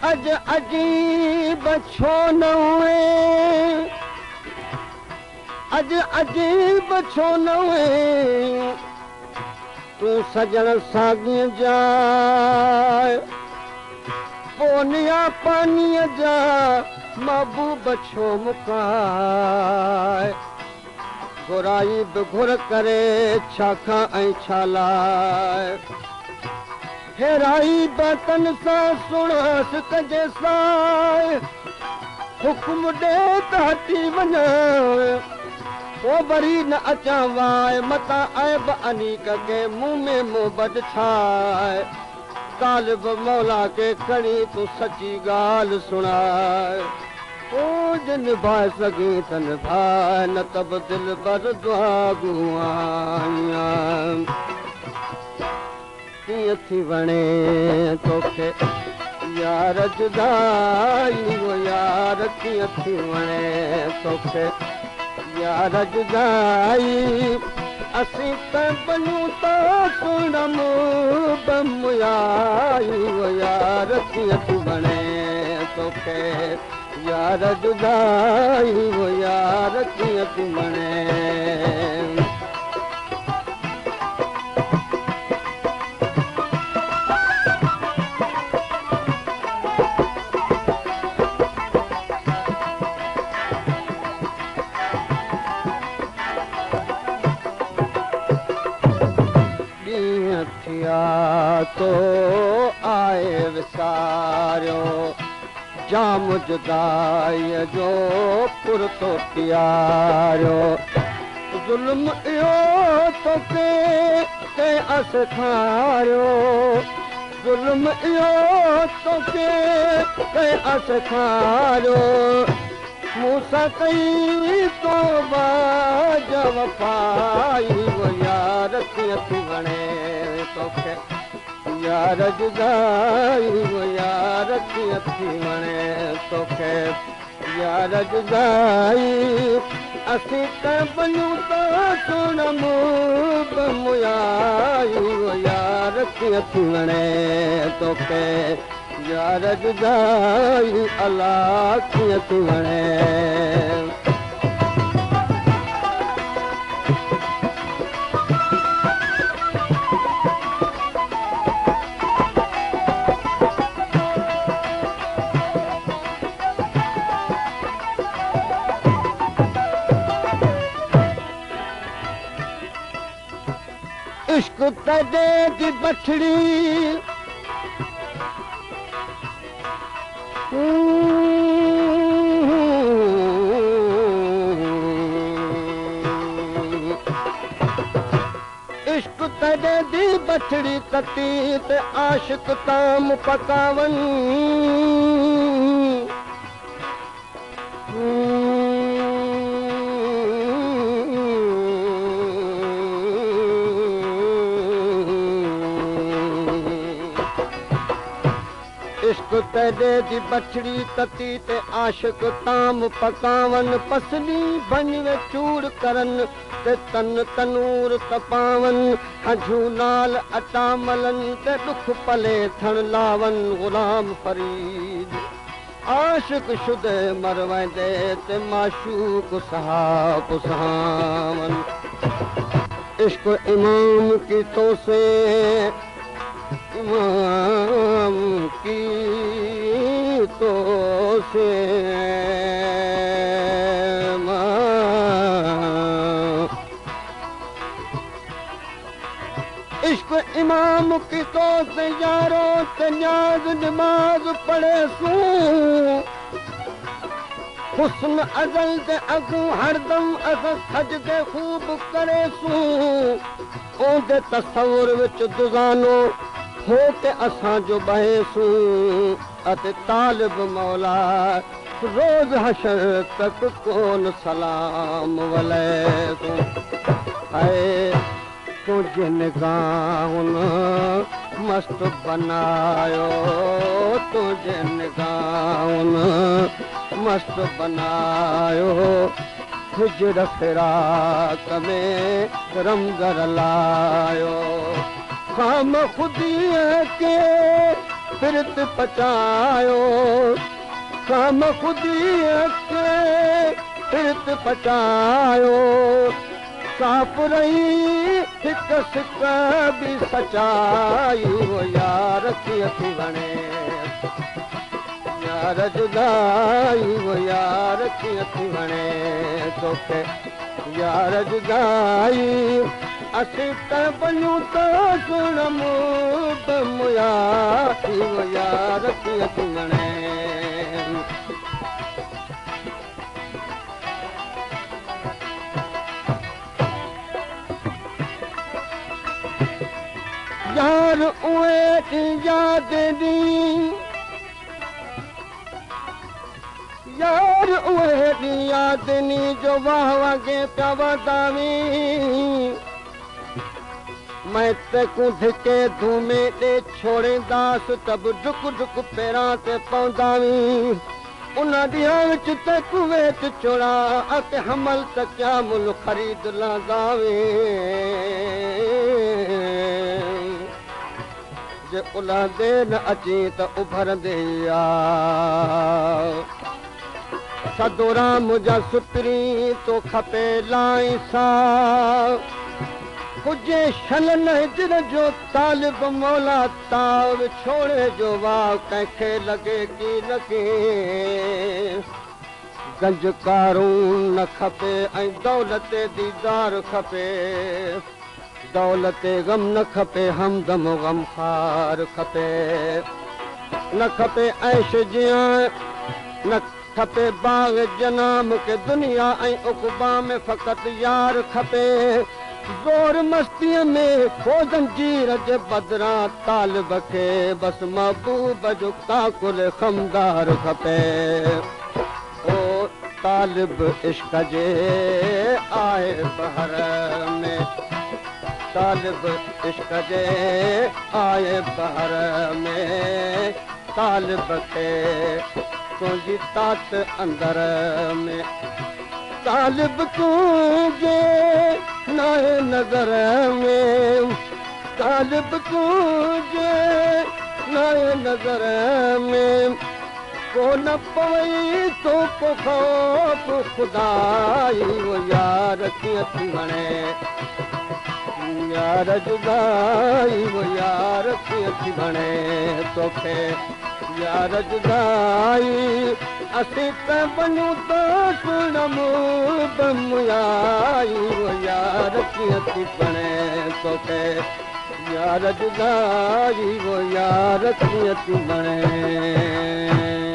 अज अजीब छो न हुए अज अजीब छो न हुए तूं सजण साॻी जाए पोनिया पानीअ जा महबूब छो मुकाए घुराई बि घुर करे छा खां ऐं छा लाइ हेराई बतन सां सुणास कजे साए हुकुम ॾे त हटी वञा पोइ वरी न अचां वाए मतां ऐब अनीक के मुंहुं में मोहबत छाए तालिब मौला के खणी तूं सची ॻाल्हि सुणाए ओ जिन निभाए सघे त निभाए न त बि दिलि बर दुआगू आहियां कीअं थी वणे तोखे यार जुदाई वो यार कीअं थी वणे तोखे यार जुदाई असीं त बनूं त सुणम बमुयाई वो यार कीअं थी वणे तोखे यार जुदाई वो यार कीअं थी वणे तो आए विसारियो जाम जुदाईअ जो पुर तो प्यारियो ज़ुल्म इहो तोखे के अस खारियो ज़ुल्म इहो तोखे के अस खारियो मूंसां कई तो वफ़ाई वो यार कीअं थी वणे तोखे यार जुदाई वो यार कीअं थी वणे तोखे यार जुदाई असीं त बनूं त सुणम बमुयाई वो यार कीअं थी वणे तोखे यार जुदाई अलाह कीअं थी वणे इश्क तॾे की बछड़ी इश्क तॾे दी बछड़ी कती ते आशिक ताम पकावन इश्क तॾे जी बछड़ी तती ते आशिक ताम पकावन पसली बन चूर करन ते तन तनूर तपावन झूनाल अटा मलन ते दुख पले थण लावन गुलाम फरीद आशिक शुदे मरवेंदे ते माशूक सहाब सहावन इश्क इमाम की तो से इमाम की तो से इश्क इमाम की तो से यारो ते न्याज नमाज पढ़े सू हुस्न अज़ल दे अगू हरदम अस सजदे खूब करे सू ओंदे तसव्वुर विच दुज़ानो हो के असां जो बहेसू अते तालिब मौला रोज़ हशर तक कोन सलाम वलेसू है तुझे निगाहुन मस्त बनायो तुझे निगाहुन मस्त बनायो हिजर फिराक में रमगर लायो खाम खुदी के फिरत पचायो काम खुदीअ खे फिरत पचायो साफ़ रही हिकु सिक बि सचाई वो यार कीअं थी वणे यार जुदाई वो यार कीअं थी वणे तोखे यार जुदाई असीं त वञूं त सुणमूं मुया वो यार कीअं थी वणे यार उहे याद ॾींहुं यार उहे याद ॾींहुं जो वाह वगे पिया वधावी मैं तकूं धिके धूमे ॾे छोड़ींदासि त बि डुक डुक पेरां ते पवंदावी उन ॾींहं विच त कुवेत चोड़ा अते हमल त क्या मुल ख़रीद लहंदावे जे उलहंदे न अची त उभरंदे सदो राम जा सुतरी तो खपे लाई सां हुजे शल न हिजर जो तालिब मौला ताव छोड़े जो वाह कंहिंखे लॻे की लॻे गंज कारून न खपे ऐं दौलत दीदार खपे दौलत गम न खपे हमदम गम खार खपे न खपे ऐश जियां न खपे बाग जनाम के दुनिया ऐं उक़बा में फ़क़ति यार खपे ज़ोर मस्तीअ में खो ज़ंजीर जे बदिरां तालिब खे बस महबूब जो काकुल खमदार खपे ओ तालिब इश्क जे आए बहर में तालिब इश्क जे आए बहर में तालिब खे तुंहिंजी तात अंदर में तालिब तुंहिंजे नए नज़र में तालिब तुंहिंजे नए नज़र में को न पवई तो को खौफ खुदाई वो यार कीअं थी वणे यार जुदाई वो यार कीअं थी वणे तोखे यार जुदाई असीं त वञूं त सुणमूं मुयाई वो यार कीअं थी वणे तोखे यार जुदाई वो यार कीअं थी वणे